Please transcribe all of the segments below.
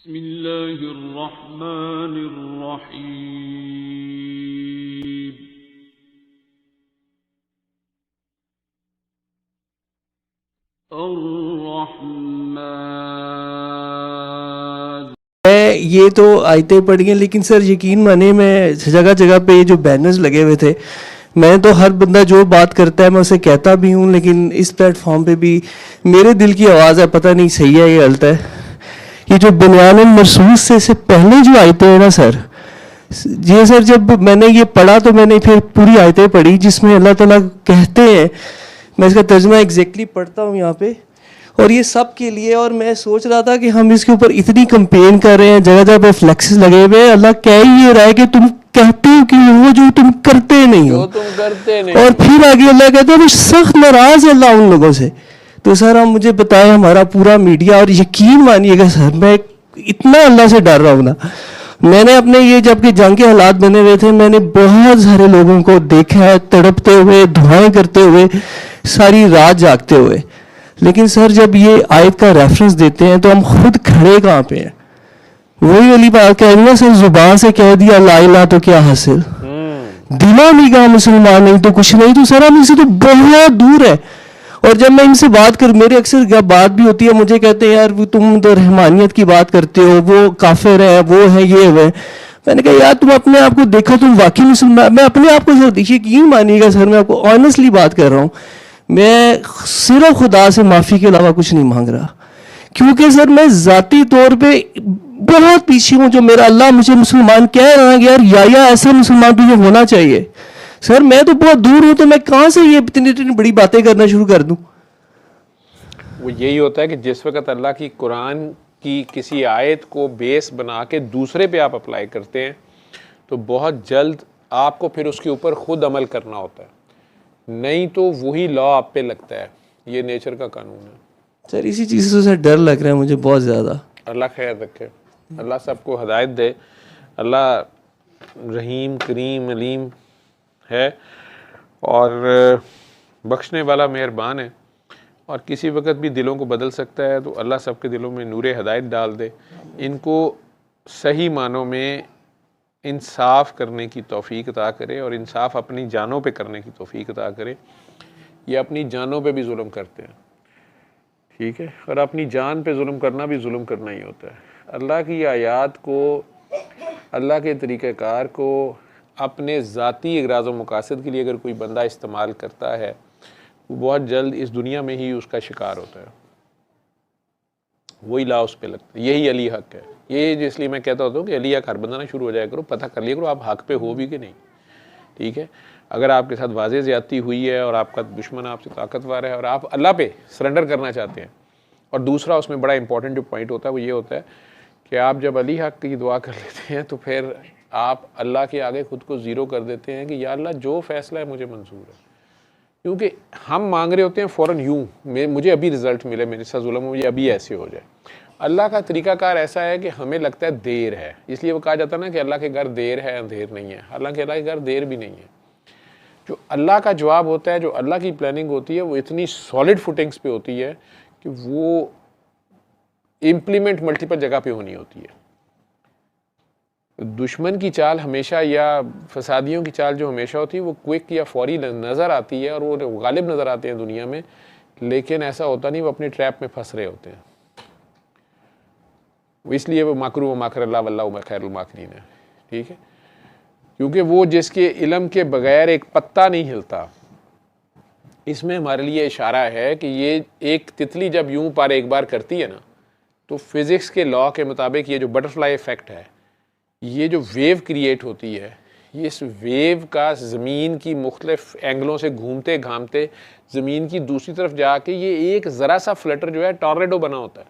बिस्मिल्लाहिर्रहमानिर्रहीम। अर्रहमान। ये तो आयतें पढ़ी हैं, लेकिन सर यकीन माने मैं जगह जगह पे ये जो बैनर्स लगे हुए थे, मैं तो हर बंदा जो बात करता है मैं उसे कहता भी हूँ, लेकिन इस प्लेटफॉर्म पे भी मेरे दिल की आवाज़ है, पता नहीं सही है या गलत है। ये जो बुनियान मरसूस से पहले जो आयतें हैं ना सर, ये सर जब मैंने ये पढ़ा तो मैंने फिर पूरी आयतें पढ़ी जिसमें अल्लाह ताला कहते हैं, मैं इसका तर्जुमा एग्जैक्टली पढ़ता हूँ यहाँ पे, और ये सब के लिए। और मैं सोच रहा था कि हम इसके ऊपर इतनी कंपेन कर रहे हैं, जगह जगह पे फ्लेक्सेस लगे हुए हैं, अल्लाह कह ही ये रहा है कि तुम कहते हो कि वो जो तुम करते नहीं हो, और फिर आगे अल्लाह कहते हैं सख्त नाराज है अल्लाह उन लोगों से। तो सर हम मुझे बताएं, हमारा पूरा मीडिया, और यकीन मानिएगा सर मैं इतना अल्लाह से डर रहा हूँ ना, मैंने अपने ये जबकि जंग के हालात बने हुए थे, मैंने बहुत सारे लोगों को देखा है तड़पते हुए, दुआएं करते हुए, सारी रात जागते हुए, लेकिन सर जब ये आयत का रेफरेंस देते हैं तो हम खुद खड़े कहाँ पे हैं। वही वाली बात कह रही है सर, जुबान से कह दिया ला इलाहा तो क्या हासिल, दिला नहीं कहा मुसलमान नहीं तो कुछ नहीं, तो सर हम इनसे तो बहुत दूर है। और जब मैं इनसे बात कर, मेरे अक्सर बात भी होती है, मुझे कहते हैं यार तुम तो रहमानियत की बात करते हो, वो काफिर है, वो है, ये है। मैंने कहा यार तुम अपने आप को देखो, तुम वाकई मुसलमान। मैं अपने आप को सर देखिए, यकीन मानिएगा सर मैं आपको ऑनेस्टली बात कर रहा हूँ, मैं सिर्फ खुदा से माफ़ी के अलावा कुछ नहीं मांग रहा, क्योंकि सर मैं ज़ाती तौर पे बहुत पीछे हूँ। जो मेरा अल्लाह मुझे मुसलमान कह रहा है कि यार या ऐसा मुसलमान तुझे होना चाहिए, सर मैं तो बहुत दूर हूँ, तो मैं कहाँ से ये इतनी इतनी बड़ी बातें करना शुरू कर दूँ। वो यही होता है कि जिस वक्त अल्लाह की कुरान की किसी आयत को बेस बना के दूसरे पे आप अप्लाई करते हैं, तो बहुत जल्द आपको फिर उसके ऊपर खुद अमल करना होता है, नहीं तो वही लॉ आप पे लगता है। ये नेचर का कानून है सर। इसी चीज़ से सर डर लग रहा है मुझे बहुत ज़्यादा। अल्लाह खैर रखे, अल्लाह सबको हदायत दे। अल्लाह रहीम करीम अलीम है और बख्शने वाला मेहरबान है, और किसी वक्त भी दिलों को बदल सकता है। तो अल्लाह सबके दिलों में नूर हदायत डाल दे, इनको सही मानों में इंसाफ करने की तौफीक अता करे, और इंसाफ अपनी जानों पे करने की तौफीक अता करे। ये अपनी जानों पे भी जुल्म करते हैं, ठीक है, और अपनी जान पे जुल्म करना भी जुल्म करना ही होता है। अल्लाह की आयात को, अल्लाह के तरीक़ाकार को अपने ज़ाती इग़राज़ व मकासद के लिए अगर कोई बंदा इस्तेमाल करता है, वो बहुत जल्द इस दुनिया में ही उसका शिकार होता है, वही ला उस पे लगता है। यही अली हक है। ये इसलिए मैं कहता होता हूँ कि अली हक हर बंदा ना शुरू हो जाया करो, पता कर लिया करो आप हक पे हो भी कि नहीं, ठीक है। अगर आपके साथ वाज़े ज़्यादती हुई है और आपका दुश्मन आपसे ताकतवर है और आप अल्लाह पे सरेंडर करना चाहते हैं, और दूसरा उसमें बड़ा इंपॉर्टेंट जो पॉइंट होता है वो ये होता है कि आप जब अली हक की दुआ कर लेते हैं तो फिर आप अल्लाह के आगे ख़ुद को ज़ीरो कर देते हैं कि या अल्लाह जो फ़ैसला है मुझे मंजूर है। क्योंकि हम मांग रहे होते हैं फ़ौरन यूँ, मुझे अभी रिज़ल्ट मिले, मेरे साथ जुल्म हो, ये अभी ऐसे हो जाए। अल्लाह का तरीक़ाकार ऐसा है कि हमें लगता है देर है, इसलिए वो कहा जाता है ना कि अल्लाह के घर देर है अंधेर नहीं है। हालांकि अल्लाह के घर देर भी नहीं है। जो अल्लाह का जवाब होता है, जो अल्लाह की प्लानिंग होती है, वो इतनी सॉलिड फुटिंग्स पे होती है कि वो इम्प्लीमेंट मल्टीपल जगह पे होनी होती है। दुश्मन की चाल हमेशा, या फसादियों की चाल जो हमेशा होती है, वो क्विक या फौरी नज़र आती है और वो गालिब नज़र आते हैं दुनिया में, लेकिन ऐसा होता नहीं, वो अपनी ट्रैप में फंस रहे होते हैं। इसलिए वो माकरू व माकर अल्लाह वल्लाहु खैरुल माकिरीन है, ठीक है, क्योंकि वो जिसके इल्म के बगैर एक पत्ता नहीं हिलता। इसमें हमारे लिए इशारा है कि ये एक तितली जब यूं पर एक बार करती है ना, तो फिज़िक्स के लॉ के मुताबिक ये जो बटरफ्लाई इफ़ेक्ट है, ये जो वेव क्रिएट होती है, ये इस वेव का ज़मीन की मुख्तलिफ एंगलों से घूमते घामते ज़मीन की दूसरी तरफ जाके ये एक ज़रा सा फ्लटर जो है टॉर्नेडो बना होता है।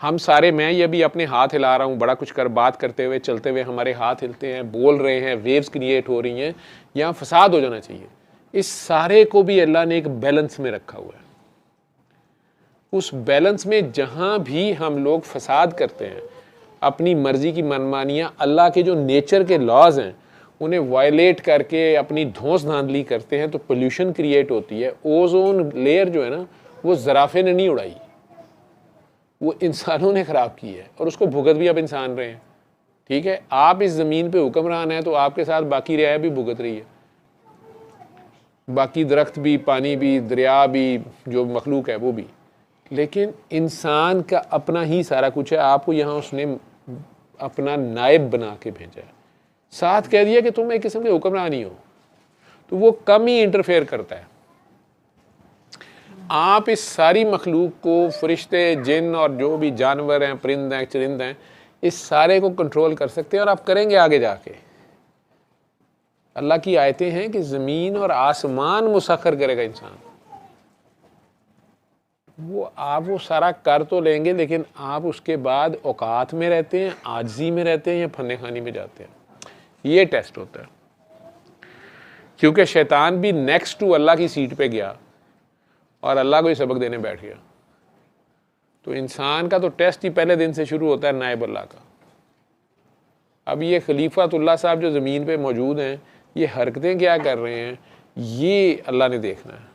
हम सारे, मैं ये भी अपने हाथ हिला रहा हूँ, बड़ा कुछ कर बात करते हुए चलते हुए हमारे हाथ हिलते हैं, बोल रहे हैं, वेव्स क्रिएट हो रही हैं, यहाँ फसाद हो जाना चाहिए। इस सारे को भी अल्लाह ने एक बैलेंस में रखा हुआ है। उस बैलेंस में जहाँ भी हम लोग फसाद करते हैं, अपनी मर्जी की मनमानियाँ, अल्लाह के जो नेचर के लॉज हैं उन्हें वायलेट करके अपनी धौंस धांधली करते हैं, तो पोल्यूशन क्रिएट होती है। ओजोन लेयर जो है ना, वो ज़राफ़े ने नहीं उड़ाई, वो इंसानों ने ख़राब की है और उसको भुगत भी अब इंसान रहे हैं। ठीक है, आप इस ज़मीन पे हुक्मरान हैं तो आपके साथ बाकी रियाया भी भुगत रही है, बाकी दरख्त भी, पानी भी, दरिया भी, जो मखलूक है वो भी। लेकिन इंसान का अपना ही सारा कुछ है, आपको यहाँ उसने अपना नायब बना के भेजा है, साथ कह दिया कि तुम एक किस्म के हुक्मरान ही हो, तो वो कम ही इंटरफेयर करता है। आप इस सारी मखलूक को, फरिश्ते, जिन और जो भी जानवर हैं, परिंद हैं, चरिंद हैं, इस सारे को कंट्रोल कर सकते हैं और आप करेंगे आगे जाके। अल्लाह की आयतें हैं कि ज़मीन और आसमान मुसख्खर करेगा इंसान। वो आप वो सारा कर तो लेंगे, लेकिन आप उसके बाद औकात में रहते हैं, आजिज़ी में रहते हैं या फन्ने खानी में जाते हैं। ये टेस्ट होता है, क्योंकि शैतान भी नेक्स्ट टू अल्लाह की सीट पे गया और अल्लाह को ही सबक देने बैठ गया। तो इंसान का तो टेस्ट ही पहले दिन से शुरू होता है नायब अल्लाह का। अब ये खलीफातुल्लाह साहब जो ज़मीन पे मौजूद हैं, ये हरकतें क्या कर रहे हैं, ये अल्लाह ने देखना है।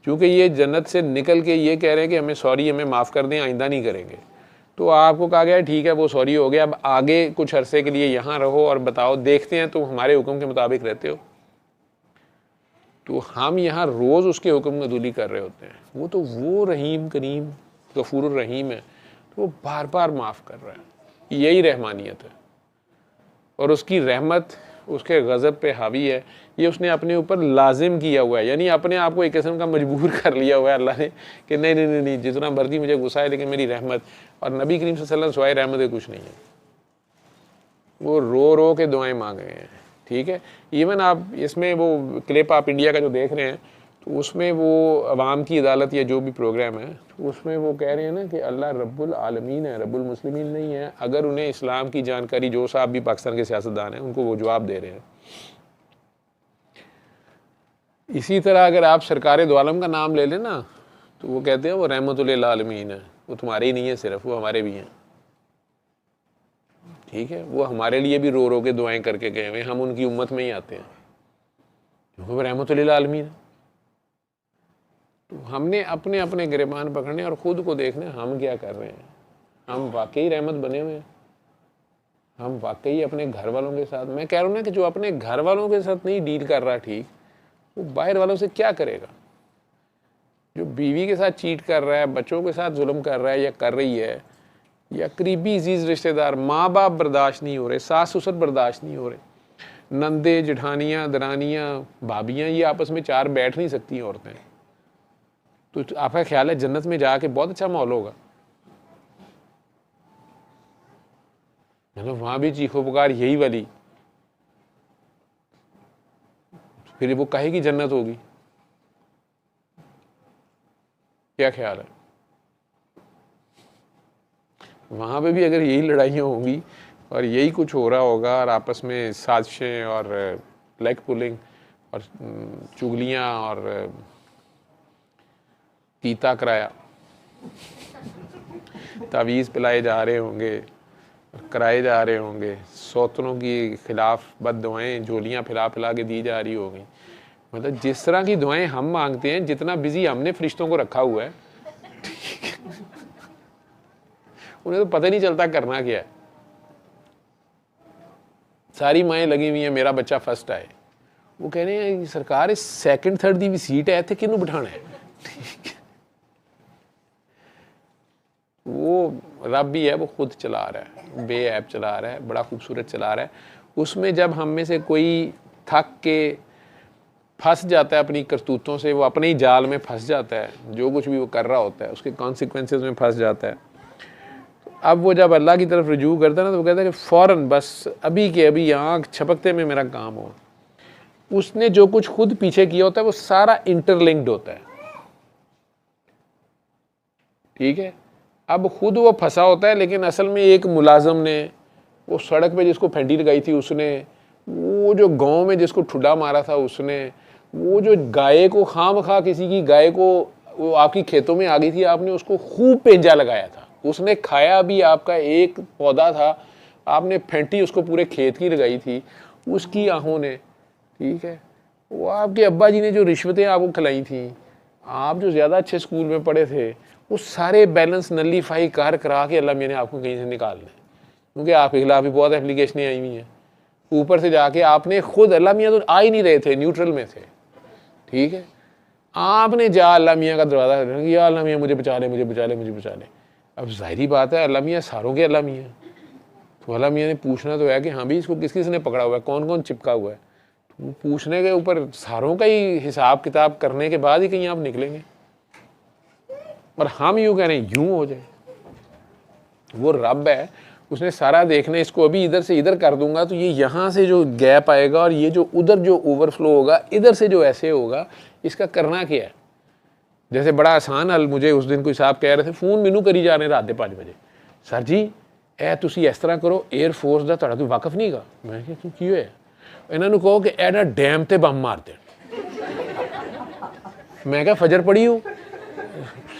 क्योंकि ये जन्नत से निकल के ये कह रहे हैं कि हमें सॉरी, हमें माफ़ कर दें, आइंदा नहीं करेंगे। तो आपको कहा गया ठीक है वो सॉरी हो गया, अब आगे कुछ अरसे के लिए यहाँ रहो और बताओ, देखते हैं तुम हमारे हुक्म के मुताबिक रहते हो। तो हम यहाँ रोज़ उसके हुक्म अदूली कर रहे होते हैं। वो तो वो रहीम करीम गफूर रहीम है, तो वो बार बार माफ़ कर रहा है। यही रहमानियत है और उसकी रहमत उसके गज़ब पे हावी है। ये उसने अपने ऊपर लाजिम किया हुआ है, यानी अपने आप को एक किस्म का मजबूर कर लिया हुआ है अल्लाह ने कि नहीं नहीं नहीं, नहीं जितना मर्जी मुझे गुस्सा है लेकिन मेरी रहमत, और नबी करीम सल्लल्लाहु अलैहि वसल्लम सिवाय रहमत के कुछ नहीं है। वो रो रो के दुआएं मांग रहे हैं। ठीक है, इवन आप इसमें वो क्लिप आप इंडिया का जो देख रहे हैं, तो उसमें वो अवाम की अदालत या जो भी प्रोग्राम है, तो उसमें वो कह रहे हैं ना कि अल्लाह रब्बुल आलमीन है, रब्बुल मुस्लिमीन नहीं है। अगर उन्हें इस्लाम की जानकारी, जो साहब भी पाकिस्तान के सियासतदान हैं, उनको वो जवाब दे रहे हैं। इसी तरह अगर आप सरकार दो आलम का नाम ले लें ना, तो वो कहते हैं वो रहमतुल आलमीन है। वो तुम्हारे ही नहीं है सिर्फ, वो हमारे भी हैं। ठीक है, वो हमारे लिए भी रो रो के दुआएं करके गए हुए, हम उनकी उम्मत में ही आते हैं क्योंकि वो रहमतुल आलमीन है। तो हमने अपने अपने गिरबान पकड़ने और ख़ुद को देखने हम क्या कर रहे हैं। हम वाकई रहमत बने हुए हैं, हम वाकई अपने घर वालों के साथ, मैं कह रहा हूँ ना कि जो अपने घर वालों के साथ नहीं डील कर रहा ठीक, वो बाहर वालों से क्या करेगा। जो बीवी के साथ चीट कर रहा है, बच्चों के साथ जुल्म कर रहा है या कर रही है, या करीबी अजीज़ रिश्तेदार, माँ बाप बर्दाश्त नहीं हो रहे, सास ससुर बर्दाश्त नहीं हो रहे, नंदे जेठानियाँ दरानियाँ भाभियाँ, ये आपस में चार बैठ नहीं सकती औरतें। तो आपका ख्याल है जन्नत में जाके बहुत अच्छा माहौल होगा? मतलब वहाँ भी चीखो पुकार यही वाली, फिर वो कहेगी जन्नत होगी? क्या ख्याल है? वहाँ पे भी अगर यही लड़ाइयाँ होंगी और यही कुछ हो रहा होगा और आपस में साजिशें और लेग पुलिंग और चुगलियाँ और कीता कराया, तावीज़ पिलाए जा रहे होंगे, कराए जा रहे होंगे, सौतनों के खिलाफ बद दुआएँ झोलियाँ फिला फिला के दी जा रही होगी। मतलब जिस तरह की दुआएं हम मांगते हैं, जितना बिजी हमने फरिश्तों को रखा हुआ है, उन्हें तो पता नहीं चलता करना क्या है। सारी माएँ लगी हुई हैं मेरा बच्चा फर्स्ट आए, वो कह रहे हैं सरकार इस सेकंड थर्ड दी भी सीट है थे किनू बिठाना है। वो रब भी है, वो खुद चला रहा है, बेऐब चला रहा है, बड़ा खूबसूरत चला रहा है। उसमें जब हम में से कोई थक के फंस जाता है अपनी करतूतों से, वो अपने ही जाल में फंस जाता है, जो कुछ भी वो कर रहा होता है उसके कॉन्सिक्वेंसेस में फंस जाता है। अब वो जब अल्लाह की तरफ रुजू करता है ना, तो वो कहता है कि फ़ौरन बस अभी के अभी आँख छपकते में मेरा काम हो। उसने जो कुछ खुद पीछे किया होता है वो सारा इंटरलिंक्ड होता है। ठीक है, अब खुद वो फंसा होता है, लेकिन असल में एक मुलाजम ने, वो सड़क पे जिसको फेंटी लगाई थी उसने, वो जो गांव में जिसको ठुड्डा मारा था उसने, वो जो गाय को खामखा किसी की गाय को वो आपकी खेतों में आ गई थी, आपने उसको खूब पेंजा लगाया था, उसने खाया भी, आपका एक पौधा था आपने फेंटी उसको पूरे खेत की लगाई थी उसकी आहों ने। ठीक है, वो आपके अब्बा जी ने जो रिश्वतें आपको खिलाई थी, आप जो ज़्यादा अच्छे स्कूल में पढ़े थे, वो सारे बैलेंस नलीफाई करा के अल्लाह मियाँ ने आपको कहीं से निकालना है, क्योंकि आपके खिलाफ भी बहुत एप्लीकेशनें आई हुई हैं। ऊपर से जाके आपने खुद, अल्लाह मियाँ तो आ ही नहीं रहे थे, न्यूट्रल में थे, ठीक है, आपने जा अल्लाह मियाँ का दरवाज़ा, या अल्लाह मियाँ मुझे बचा ले, मुझे बचा ले, मुझे बचा ले। अब जाहिर बात है अल्लाह मियाँ सारों के अल्लाह मियाँ, तो अल्लाह मियाँ ने पूछना तो है कि हाँ भी इसको किस किस ने पकड़ा हुआ है, कौन कौन चिपका हुआ है। तो पूछने के ऊपर सारों का ही हिसाब किताब करने के बाद ही कहीं आप निकलेंगे। और हम यूँ कह रहे हैं यूँ हो जाए, वो रब है, उसने सारा देखना, इसको अभी इधर से इधर कर दूंगा तो ये यहाँ से जो गैप आएगा और ये जो उधर जो ओवरफ्लो होगा, इधर से जो ऐसे होगा, इसका करना क्या है। जैसे बड़ा आसान हल, मुझे उस दिन कोई साहब कह रहे थे, फोन मैनू करी जा रहे रात के 5 बजे, सर जी ए तुसी इस तरह करो, एयर फोर्स का तुहाडा कोई वाकफ नहीं गा। मैं क्या की होया, इन्होंने कहो कि ए ना डैम ते बम मार दे। मैं क्या फजर पढ़ी हो,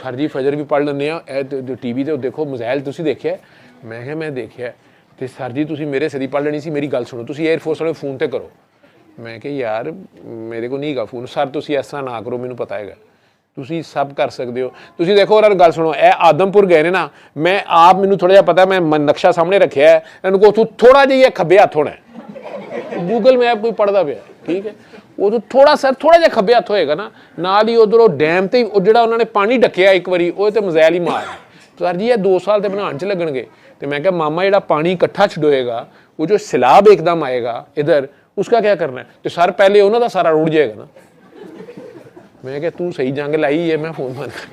सर जी फजर भी पढ़ लें, जो टीवी ते देखो मिसाइल तुसी देखिया। मैं क्या मैं देखिया, तो सर जी तुसी मेरे सदी पढ़ लेनी सी, मेरी गल सुनो, तुसी एयरफोर्स वाले फोन ते करो। मैं क्या यार मेरे को नहीं गा फोन, सर तुसी इस तरह ना करो, मैनू पता है तुसी सब कर सकते हो। तुसी देखो और गल सुनो, ए आदमपुर गए ने ना, मैं आप मैनू थोड़ा जिहा पता, मैं नक्शा सामने रखा है, इनको उथों थोड़ा जिहा खब्बे हत्थ होना है, गूगल मैप कोई पढ़ता पाया, ठीक है, वो तो थोड़ा सर थोड़ा जिहा खब्बे हत्थ होएगा ना, नाल ही उधरों डैम ते जिहड़ा उन्होंने पानी ढकिया एक बारी, वो तो मिसाइल ही मार। सर जी ये 2 साल तो बनाने च लगणगे। तो मैं क्या मामा जिहड़ा पानी इकट्ठा छडोएगा, वो जो सैलाब एकदम आएगा इधर, उसका क्या करना है। तो सर पहले उन्हों का सारा रुड़ जाएगा ना। मैं क्या तू सही जंग लाई है, मैं फोन बंद कर।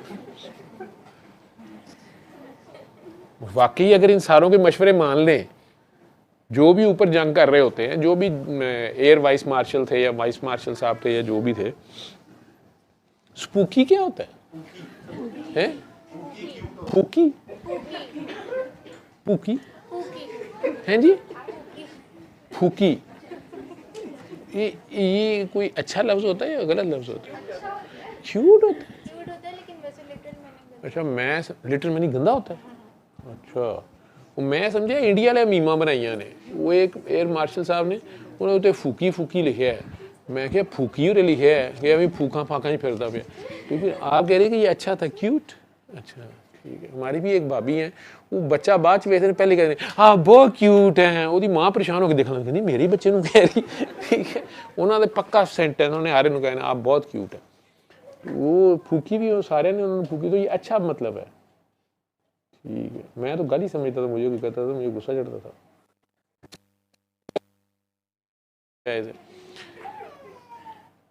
वाकई अगर इन सारों के मशवरे मान लें, जो भी ऊपर जंग कर रहे होते हैं, जो भी एयर वाइस मार्शल थे या वाइस मार्शल साहब थे या जो भी थे, स्पूकी क्या होता है? फूकी फूकी हैं जी, फूकी ये कोई अच्छा लफ्ज होता है या गलत लफ्ज होता है? क्यूट होता है, लेकिन वैसे लिटिल मीनिंग। अच्छा मैं लिटिल मीनिंग गंदा होता है। अच्छा वो मैं समझा इंडिया वाले मीमा बनाइया ने, वो एक एयर मार्शल साहब ने उन्होंने उत्ते फूकी फूकी लिखा है। मैं क्या फूकी और लिखा है कि अभी फूका फाका ही फिरता पे, क्योंकि आप कह रहे कि ये अच्छा था, क्यूट। अच्छा ठीक है, हमारी भी एक भाभी है, वो बच्चा बाद वेखते पहले कहते हैं हाँ बहुत क्यूट है, वो माँ परेशान होकर देखना कहती मेरे बच्चे को कह रही, ठीक है, उन्होंने पक्का सेंट है, उन्होंने हरे को कहना आप बहुत क्यूट है। वो फूकी भी हो सारे ने उन्होंने फूकी, तो ये अच्छा मतलब है, ठीक है। मैं तो गल ही समझता था, मुझे कोई कहता था मुझे गुस्सा चढ़ता था।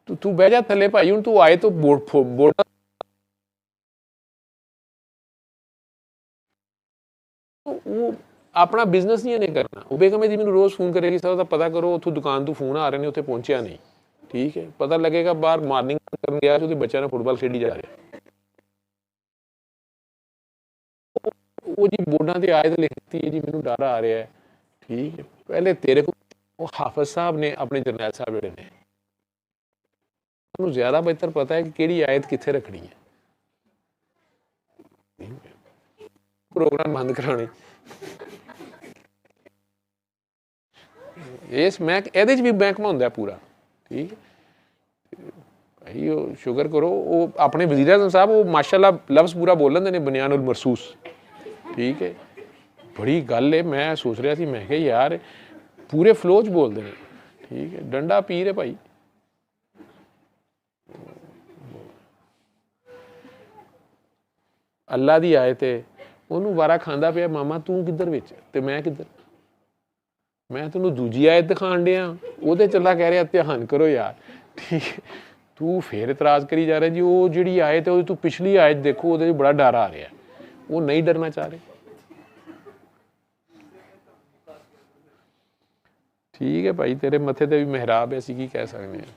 तो तू बह जा थले भाई, हूं तू आए तो बोर्ड वो अपना बिजनेस नहीं करना। वो बेगम जी मैंने रोज फोन करेगी, सर पता करो उतो दुकान तो फोन आ रहे हैं, उत्थे पहुंचा नहीं, ठीक है, पता लगेगा बाहर मार्निंग करन गया तो बच्चा ने फुटबॉल खेडी जा रहा। वो जी बोर्डा से आए तो लिखती है जी मैनू डर आ रहा है, ठीक है, पहले तेरे को वो हाफिज साहब ने अपने जरनैल साहब जोड़े ने उन्होंने ज्यादा बेहतर पता है कि केड़ी आयत कित्थे रखनी है। प्रोग्राम बंद कराने इस मैं ਇਹਦੇ ਚ ਵੀ ਮਹਿਕਮਾ ਹੁੰਦਾ पूरा, ठीक है भाई। वो शुक्र करो वो अपने वज़ीर आज़म साहब वो माशाल्लाह लफ्ज़ पूरा बोल लेंदे ने, बनियानुल मरसूस, ठीक है, बड़ी गल है। मैं सोच रहा थी, मैं क्या यार पूरे फ्लो च बोलते हैं, ठीक है, डंडा पीर है भाई। अल्लाह दी आयत है, ਉਹਨੂੰ ਵਾਰਾ ਖਾਂਦਾ ਪਿਆ ਮਾਮਾ ਤੂੰ ਕਿੱਧਰ ਵਿੱਚ ਤੇ ਮੈਂ ਕਿੱਧਰ। मैं तेन दूजी आयत दिखाण दिया, वो चला कह रहा ध्यान करो यार, ठीक है, तू फिर इतराज करी जा रहा जी वो जी आयत है तू पिछली आयत देखो वो बड़ा डर आ रहा है, वो नहीं डरना चाह रहे, ठीक है भाई तेरे मथे ते भी मेहराब है, असीं की कह सकते हैं।